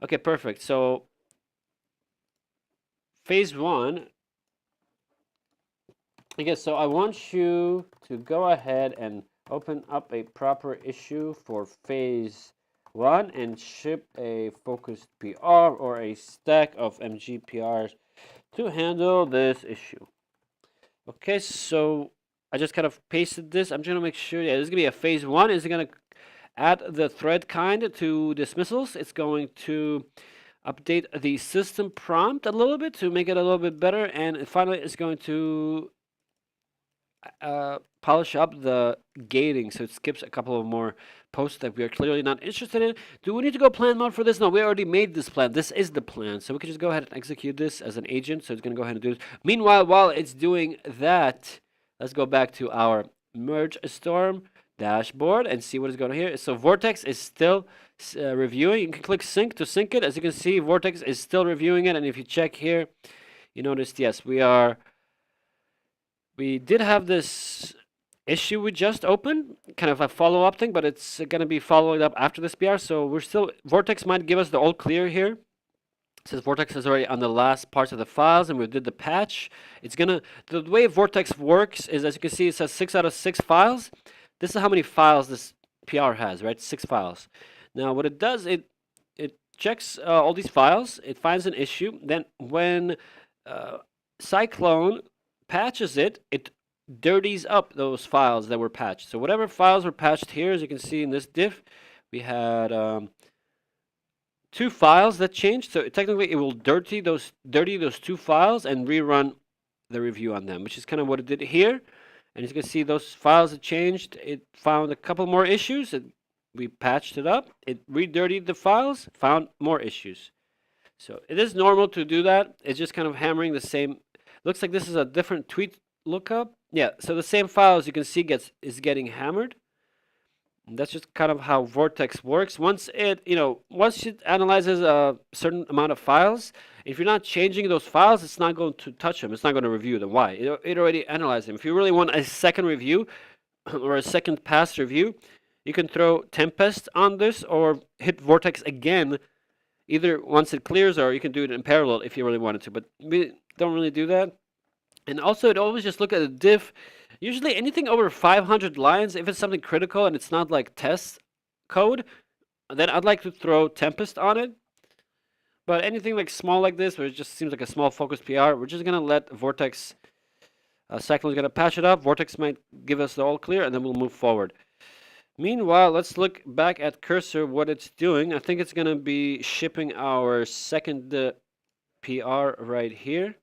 Okay, perfect. So phase 1, okay, so I want you to go ahead and open up a proper issue for phase 1 and ship a focused PR or a stack of MG PRs to handle this issue. Okay, so I just kind of pasted this. I'm trying to make sure, yeah, this is going to be a phase 1. Is it going to add the thread kind to dismissals? It's going to update the system prompt a little bit to make it a little bit better. And finally, it's going to polish up the gating so it skips a couple of more posts that we are clearly not interested in. Do we need to go plan mode for this? No, we already made this plan. This is the plan. So we can just go ahead and execute this as an agent. So it's going to go ahead and do this. Meanwhile, while it's doing that, let's go back to our Mergestorm dashboard and see what is going on here. So Vortex is still reviewing. You can click sync to sync it. As you can see, Vortex is still reviewing it. And if you check here, you notice, yes, we did have this issue we just opened, kind of a follow-up thing, but it's going to be following up after this PR. So Vortex might give us the all clear here. Since Vortex is already on the last parts of the files and we did the patch, the way Vortex works is, as you can see, it says 6 out of 6 files. This is how many files this PR has, right? 6 files. Now, what it does, it checks all these files, it finds an issue, then when Cyclone patches it dirties up those files that were patched. So whatever files were patched here, as you can see in this diff, we had two files that changed. So technically, it will dirty those 2 files and rerun the review on them, which is kind of what it did here. And as you can see, those files that changed, it found a couple more issues. We patched it up. It re-dirtied the files, found more issues. So it is normal to do that. It's just kind of hammering the same. Looks like this is a different tweet lookup. Yeah, so the same file, as you can see, is getting hammered. And that's just kind of how Vortex works. Once it analyzes a certain amount of files, if you're not changing those files, it's not going to touch them. It's not going to review them. Why? It already analyzed them. If you really want a second review or a second pass review, you can throw Tempest on this or hit Vortex again, either once it clears, or you can do it in parallel if you really wanted to. But we don't really do that. And also, it always just look at the diff. Usually anything over 500 lines, if it's something critical and it's not like test code, then I'd like to throw Tempest on it. But anything like small like this, where it just seems like a small focus PR, we're just going to let Vortex, Cyclone is going to patch it up. Vortex might give us the all clear, and then we'll move forward. Meanwhile, let's look back at Cursor, what it's doing. I think it's going to be shipping our second PR right here.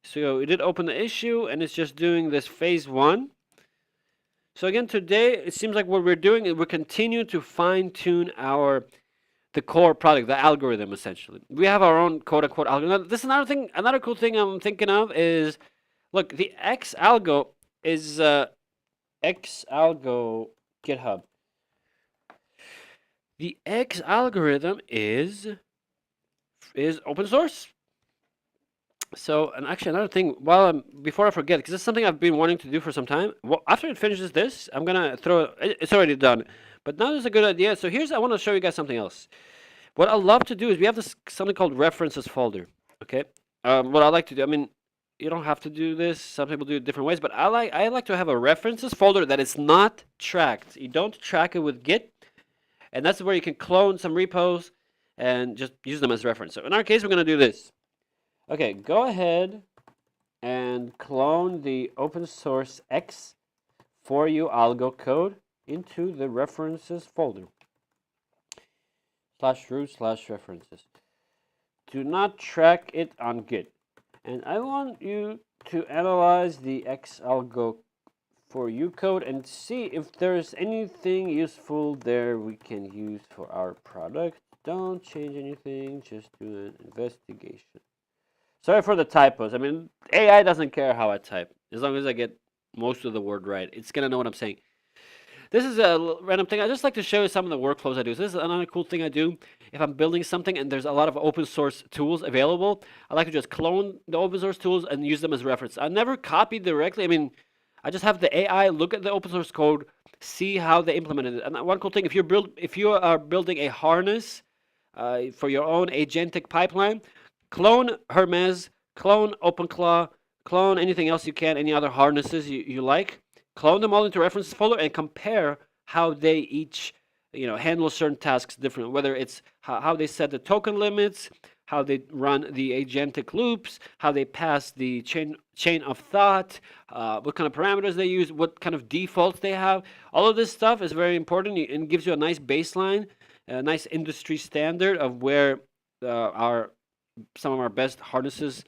So it did open the issue, and it's just doing this phase 1. So again, today, it seems like what we're doing is we're continuing to fine-tune the core product, the algorithm, essentially. We have our own quote-unquote algorithm. This is another cool thing I'm thinking of is, look, the X-Algo is X-Algo GitHub. The X algorithm is open source. So, and actually another thing, before I forget, because it's something I've been wanting to do for some time. Well, after it finishes this, I'm gonna it's already done, but now there's a good idea. So I want to show you guys something else. What I love to do is we have something called references folder. Okay, what I like to do, I mean, you don't have to do this. Some people do it different ways, but I like to have a references folder that is not tracked. You don't track it with Git, and that's where you can clone some repos and just use them as reference. So in our case, we're gonna do this. Okay, go ahead and clone the open source X for you algo code into the references folder. /root/references. Do not track it on Git. And I want you to analyze the X algo for you code and see if there's anything useful there we can use for our product. Don't change anything, just do an investigation. Sorry for the typos. I mean, AI doesn't care how I type. As long as I get most of the word right, it's going to know what I'm saying. This is a random thing. I just like to show you some of the workflows I do. So this is another cool thing I do. If I'm building something and there's a lot of open source tools available, I like to just clone the open source tools and use them as reference. I never copy directly. I mean, I just have the AI look at the open source code, see how they implemented it. And one cool thing, if you are building a harness for your own agentic pipeline, clone Hermes, clone OpenClaw, clone anything else you can, any other harnesses you like. Clone them all into references folder and compare how they each handle certain tasks different, whether it's how they set the token limits, how they run the agentic loops, how they pass the chain of thought, what kind of parameters they use, what kind of defaults they have. All of this stuff is very important and gives you a nice baseline, a nice industry standard of where some of our best harnesses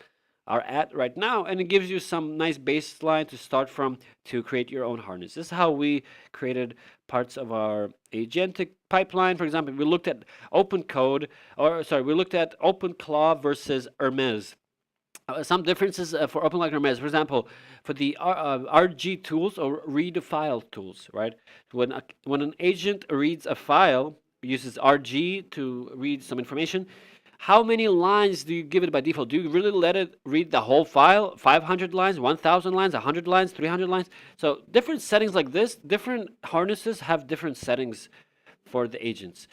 are at right now, and it gives you some nice baseline to start from to create your own harness. This is how we created parts of our agentic pipeline. For example, we looked at we looked at OpenClaw versus Hermes. Some differences for OpenClaw and Hermes. For example, for the RG tools or read file tools, right? When an agent reads a file, uses RG to read some information. How many lines do you give it by default? Do you really let it read the whole file? 500 lines, 1,000 lines, 100 lines, 300 lines? So different settings like this, different harnesses have different settings for the agents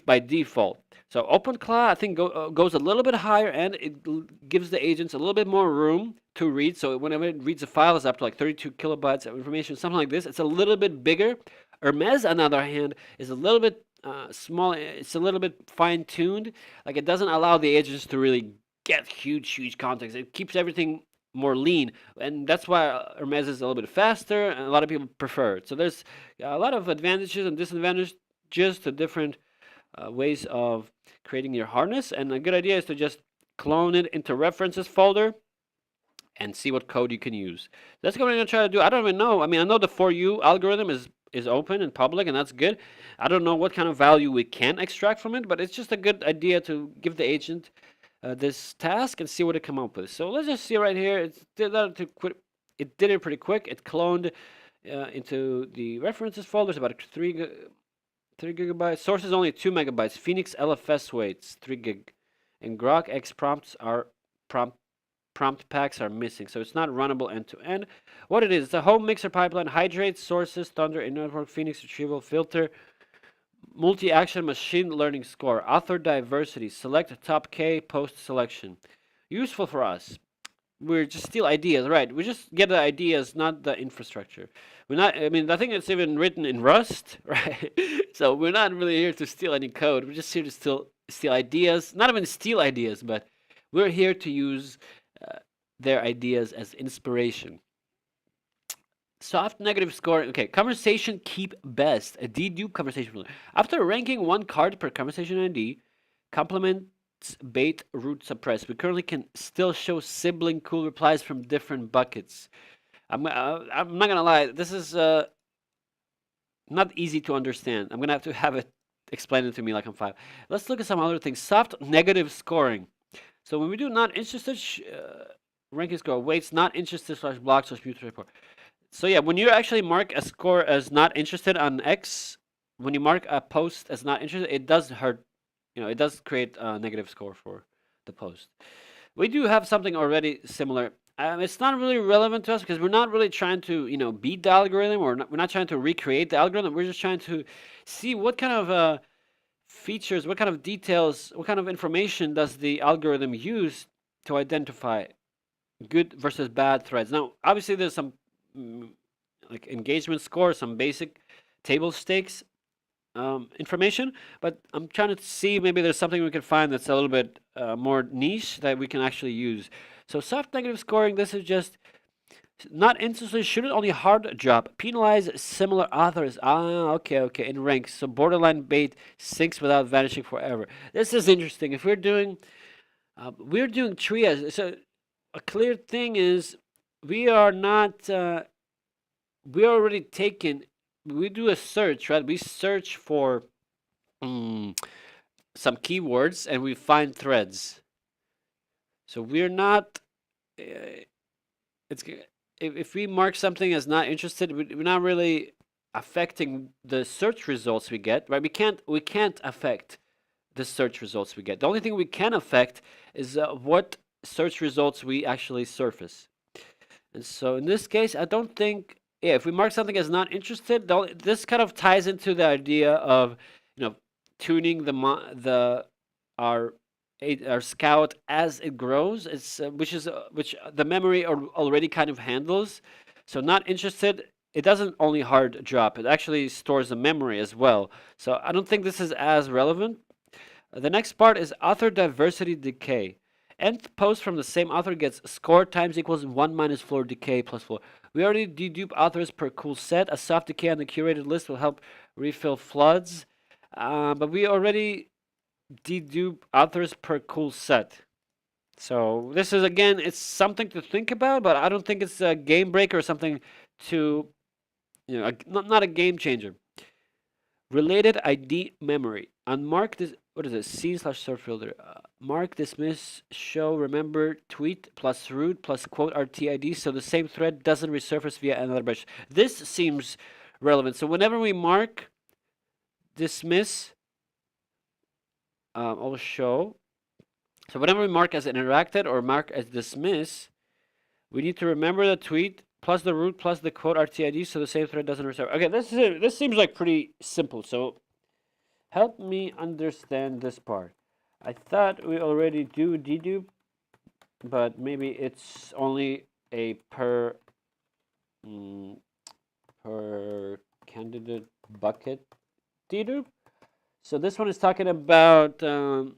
by default. So OpenClaw, I think, goes a little bit higher, and it gives the agents a little bit more room to read. So whenever it reads a file, it's up to like 32 kilobytes of information, something like this. It's a little bit bigger. Hermes, on the other hand, is a little bit small. It's a little bit fine-tuned. Like, it doesn't allow the agents to really get huge context. It keeps everything more lean, and that's why Hermes is a little bit faster, and a lot of people prefer it. So there's a lot of advantages and disadvantages, just the different ways of creating your harness. And a good idea is to just clone it into references folder and see what code you can use. That's what I'm going to try to do. I don't even know. I mean, I know the for you algorithm is open and public, and that's good. I don't know what kind of value we can extract from it, but it's just a good idea to give the agent this task and see what it come up with. So let's just see right here. It did it pretty quick. It cloned into the references folder. It's about 3 gigabytes. Source is only 2 megabytes. Phoenix LFS weights 3 gig, and Grok X prompt packs are missing, so it's not runnable end to end. What it is, the home mixer pipeline, hydrate, sources, thunder, in network, Phoenix retrieval, filter, multi-action, machine learning score, author diversity, select top K, post selection. Useful for us. We're just steal ideas, right? We just get the ideas, not the infrastructure. We're not, I mean, I think it's even written in Rust, right? So we're not really here to steal any code. We're just here to steal ideas, not even steal ideas, but we're here to use their ideas as inspiration. Soft negative scoring. Okay, conversation keep best. A dedupe conversation. After ranking one card per conversation ID, complements bait root suppress. We currently can still show sibling cool replies from different buckets. I'm not gonna lie. This is not easy to understand. I'm gonna have it explain it to me like I'm 5. Let's look at some other things. Soft negative scoring. So when we do not interested, ranking score weights not interested / block / mutual report. So yeah, when you actually mark a score as not interested on X, when you mark a post as not interested, it does hurt. You know, it does create a negative score for the post. We do have something already similar. It's not really relevant to us because we're not really trying to, beat the algorithm, or we're not trying to recreate the algorithm. We're just trying to see what kind of features, what kind of details, what kind of information does the algorithm use to identify good versus bad threads. Now, obviously, there's some like engagement score, some basic table stakes information, but I'm trying to see maybe there's something we can find that's a little bit more niche that we can actually use. So soft negative scoring, this is just not instantly, shouldn't only hard drop, penalize similar authors. Okay, in ranks. So borderline bait sinks without vanishing forever. This is interesting. If we're doing triage, so a clear thing is we are not, we already taken, we do a search, right? We search for some keywords and we find threads. So we're not, if we mark something as not interested, we're not really affecting the search results we get, right? We can't affect the search results we get. The only thing we can affect is what search results we actually surface. And so in this case, I don't think, if we mark something as not interested, this kind of ties into the idea of, tuning our scout as it grows. It's which the memory already kind of handles. So not interested, it doesn't only hard drop, it actually stores the memory as well. So I don't think this is as relevant. The next part is author diversity decay. Nth post from the same author gets score times equals 1 minus floor decay plus floor. We already dedupe authors per cool set. A soft decay on the curated list will help refill floods. But we already dedupe authors per cool set. So this is, again, it's something to think about, but I don't think it's a game breaker or something to, not a game changer. Related ID memory. Unmark this, what is it? C/sort filter. Mark, dismiss, show, remember, tweet, plus root, plus quote RTID, so the same thread doesn't resurface via another branch. This seems relevant. So whenever we mark, dismiss, or show, so whenever we mark as interacted or mark as dismiss, we need to remember the tweet, plus the root, plus the quote RTID, so the same thread doesn't resurface. Okay, this seems like pretty simple. So help me understand this part. I thought we already do dedupe, but maybe it's only a per candidate bucket dedupe. So this one is talking about the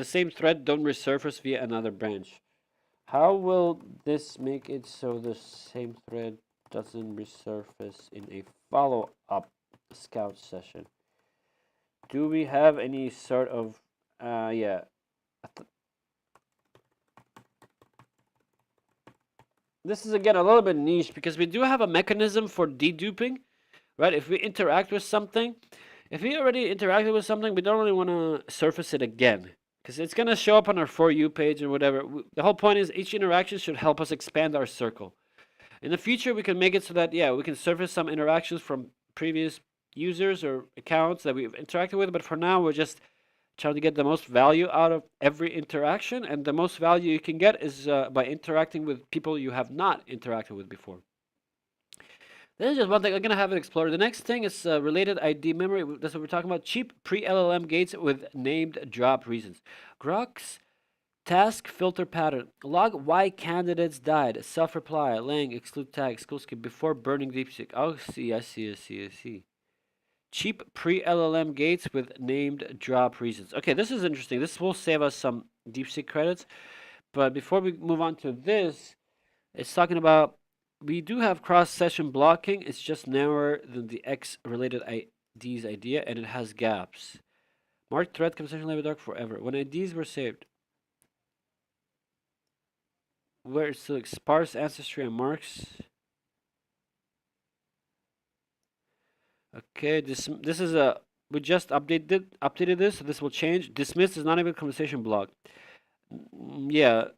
same thread don't resurface via another branch. How will this make it so the same thread doesn't resurface in a follow-up scout session? do we have any sort of yeah. This is again a little bit niche because we do have a mechanism for deduping, right? If we interact with something, if we already interacted with something, we don't really want to surface it again because it's going to show up on our For You page or whatever. The whole point is each interaction should help us expand our circle. In the future, we can make it so that, yeah, we can surface some interactions from previous users or accounts that we've interacted with, but for now, we're just trying to get the most value out of every interaction, and the most value you can get is by interacting with people you have not interacted with before. This is just one thing. I'm going to have it explored. The next thing is related ID memory. That's what we're talking about. Cheap pre-LLM gates with named drop reasons. Grok's task filter pattern. Log why candidates died. Self-reply. Lang. Exclude tag. School skip. Before burning DeepSeek. Oh, I see. Cheap pre-LLM gates with named drop reasons. Okay, this is interesting. This will save us some DeepSeek credits. But before we move on to this, it's talking about we do have cross-session blocking. It's just narrower than the X-related IDs idea, and it has gaps. Mark thread conversation label dark forever. When IDs were saved, where it's still like sparse ancestry and marks. Okay, this is a we just updated this, so this will change. Dismiss is not even conversation block. Yeah.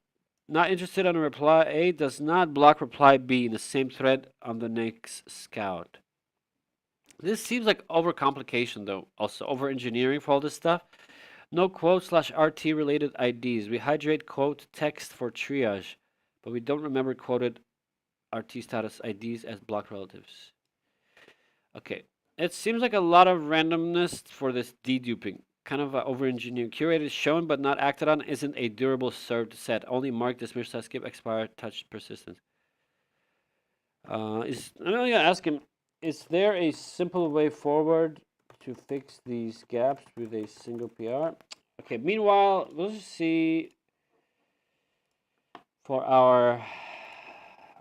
Not interested on a reply A does not block reply B in the same thread on the next scout. This seems like overcomplication though, also over engineering for all this stuff. No quote / RT related IDs. We hydrate quote text for triage, but we don't remember quoted RT status IDs as block relatives. Okay, it seems like a lot of randomness for this deduping. Kind of over-engineering. Curated, shown but not acted on isn't a durable served set. Only mark, dismiss, skip, expire, touch, persistence. I'm going to ask him, is there a simple way forward to fix these gaps with a single PR? Okay, meanwhile, let's see for our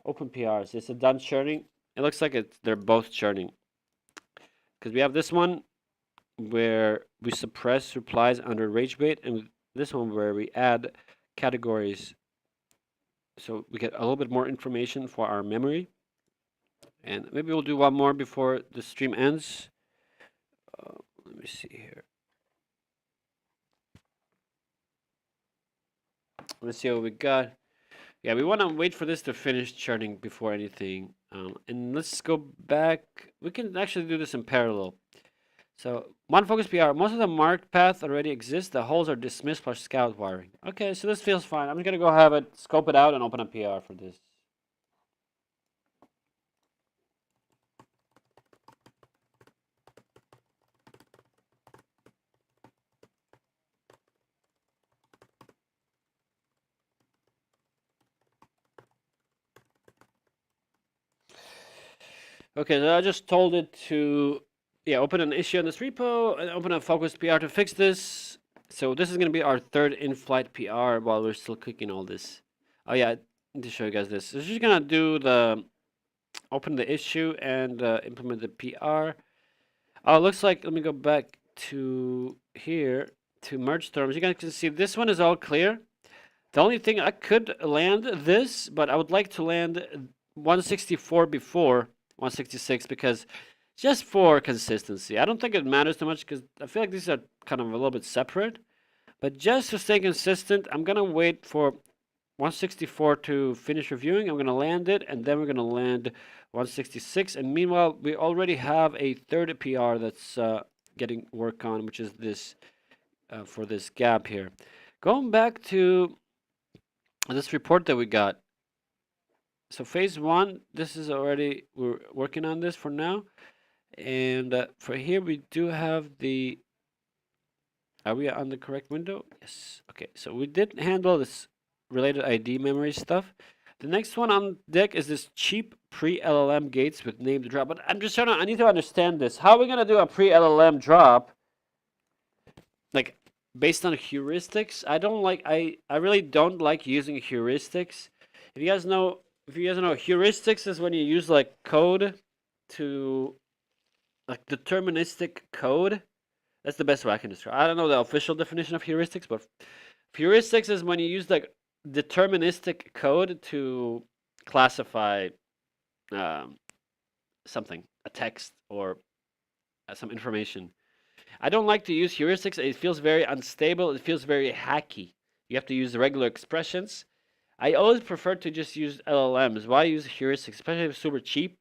open PRs. Is it done churning? It looks like they're both churning. Because we have this one where we suppress replies under rage bait, and this one where we add categories so we get a little bit more information for our memory. And maybe we'll do one more before the stream ends. Let me see here. Let's see what we got. Yeah, we want to wait for this to finish churning before anything. And let's go back. We can actually do this in parallel. So, one focus PR. Most of the marked path already exists. The holes are dismissed plus scout wiring. Okay, so this feels fine. I'm going to go have it, scope it out, and open a PR for this. Okay, so I just told it to open an issue on this repo and open a focused PR to fix this. So this is going to be our third in-flight PR while we're still cooking all this. Oh yeah, I need to show you guys this. So just going to do the open the issue and implement the PR. Oh, it looks like, let me go back to here to Mergestorm. As you guys can see, this one is all clear. The only thing I could land this, but I would like to land 164 before 166 because just for consistency. I don't think it matters too much because I feel like these are kind of a little bit separate. But just to stay consistent, I'm going to wait for 164 to finish reviewing. I'm going to land it, and then we're going to land 166. And meanwhile, we already have a third PR that's getting work on, which is this for this gap here. Going back to this report that we got. So phase 1, this is already, we're working on this for now. And for here, we do have the, are we on the correct window? Yes. Okay, so we did handle this related ID memory stuff. The next one on deck is this cheap pre-LLM gates with named drop. But I'm just I need to understand this. How are we going to do a pre-LLM drop? Like, based on heuristics? I really don't like using heuristics. If you guys know, heuristics is when you use like code to, like deterministic code That's the best way I can describe. I don't know the official definition of heuristics, but heuristics is when you use like deterministic code to classify um, something, a text or some information. I don't like to use heuristics. It feels very unstable. It feels very hacky. You have to use regular expressions. I always prefer to just use LLMs. Why use heuristics? Especially if it's super cheap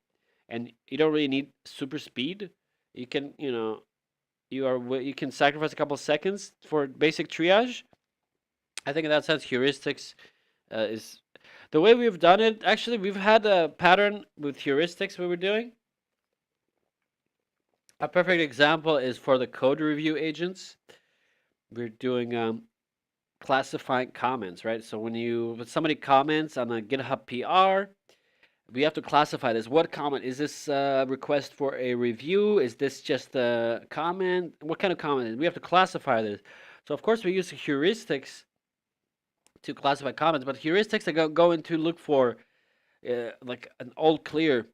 and you don't really need super speed. You can, you can sacrifice a couple seconds for basic triage. I think in that sense, heuristics is the way we've done it. Actually, we've had a pattern with heuristics we were doing. A perfect example is for the code review agents. We're doing classifying comments, right? So when somebody comments on a GitHub PR, we have to classify this. What comment is this? Request for a review? Is this just a comment? What kind of comment is it? We have to classify this. So of course we use heuristics to classify comments, but heuristics are going to look for like an all clear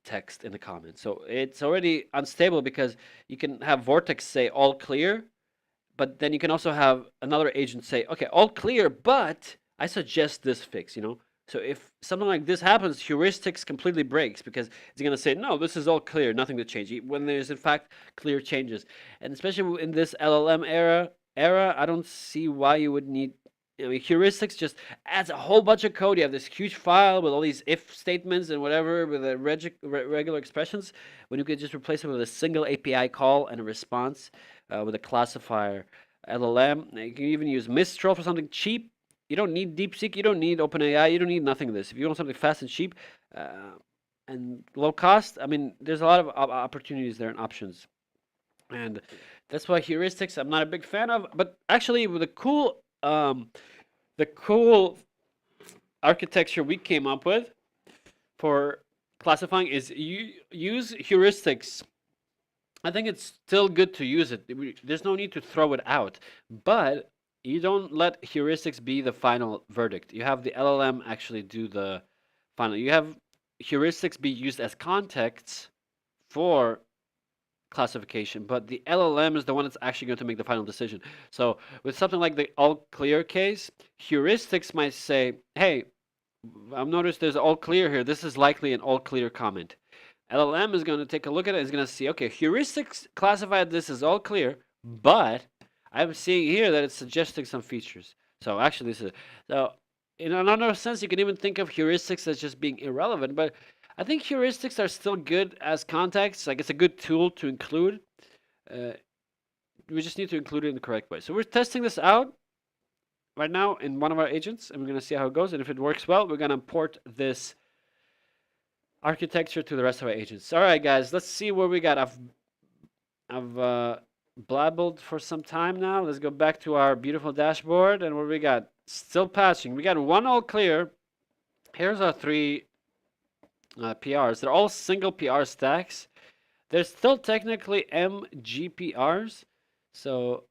text in the comments. So it's already unstable because you can have Vortex say all clear, but then you can also have another agent say, okay, all clear, but I suggest this fix, So if something like this happens, heuristics completely breaks because it's going to say, no, this is all clear, nothing to change, when there's in fact clear changes. And especially in this LLM era, I don't see why you would need. Heuristics just adds a whole bunch of code. You have this huge file with all these if statements and whatever with the regular expressions, when you could just replace it with a single API call and a response with a classifier LLM. You can even use Mistral for something cheap. You don't need DeepSeek. You don't need OpenAI. You don't need nothing of this. If you want something fast and cheap and low cost, there's a lot of opportunities there and options. And that's why heuristics I'm not a big fan of. But actually, with the cool architecture we came up with for classifying is you use heuristics. I think it's still good to use it. There's no need to throw it out, but you don't let heuristics be the final verdict. You have the LLM actually do the final. You have heuristics be used as contexts for classification, but the LLM is the one that's actually going to make the final decision. So with something like the all clear case, heuristics might say, hey, I've noticed there's all clear here. This is likely an all clear comment. LLM is going to take a look at it. It's going to see, okay, heuristics classified this as all clear, but I'm seeing here that it's suggesting some features. So actually, in another sense, you can even think of heuristics as just being irrelevant, but I think heuristics are still good as context. Like, it's a good tool to include. We just need to include it in the correct way. So we're testing this out right now in one of our agents, and we're going to see how it goes. And if it works well, we're going to port this architecture to the rest of our agents. All right, guys, let's see where we got. I've blabbled for some time now. Let's go back to our beautiful dashboard, and what we got? Still patching. We got one all clear. Here's our three PRs. They're all single PR stacks. They're still technically MGPRs. So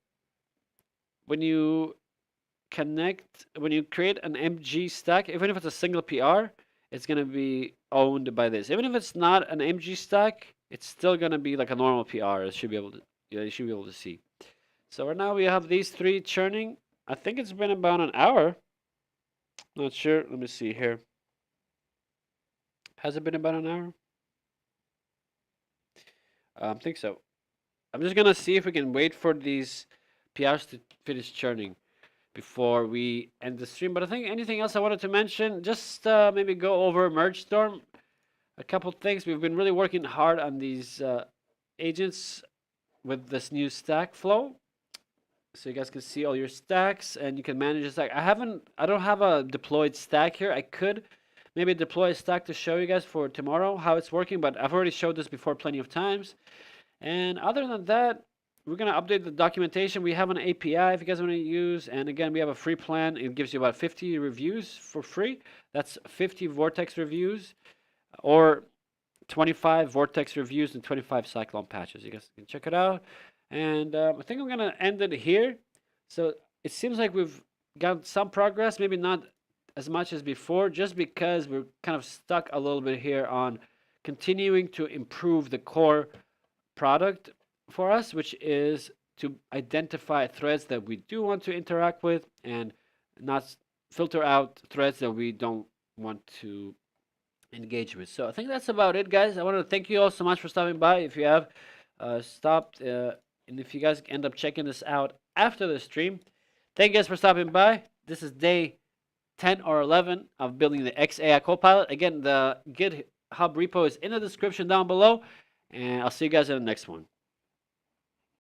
when you create an MG stack, even if it's a single PR, it's going to be owned by this. Even if it's not an MG stack, it's still going to be like a normal PR. You should be able to see. So right now we have these three churning. I think it's been about an hour. Not sure. Let me see here. Has it been about an hour? I think so. I'm just gonna see if we can wait for these PRs to finish churning before we end the stream. But I think anything else I wanted to mention, just maybe go over Mergestorm. A couple things. We've been really working hard on these agents with this new stack flow. So you guys can see all your stacks and you can manage a stack. I don't have a deployed stack here. I could maybe deploy a stack to show you guys for tomorrow how it's working, but I've already showed this before plenty of times. And other than that, we're going to update the documentation. We have an API if you guys want to use. And again, we have a free plan. It gives you about 50 reviews for free. That's 50 Vortex reviews or 25 Vortex reviews and 25 Cyclone patches. You guys can check it out. And I think I'm going to end it here. So it seems like we've got some progress, maybe not as much as before, just because we're kind of stuck a little bit here on continuing to improve the core product for us, which is to identify threads that we do want to interact with and not filter out threads that we don't want to engage with. So I think that's about it, guys. I want to thank you all so much for stopping by. If you have stopped, and if you guys end up checking this out after the stream, thank you guys for stopping by. This is day 10 or 11 of building the AI Copilot. Again, the GitHub repo is in the description down below, and I'll see you guys in the next one.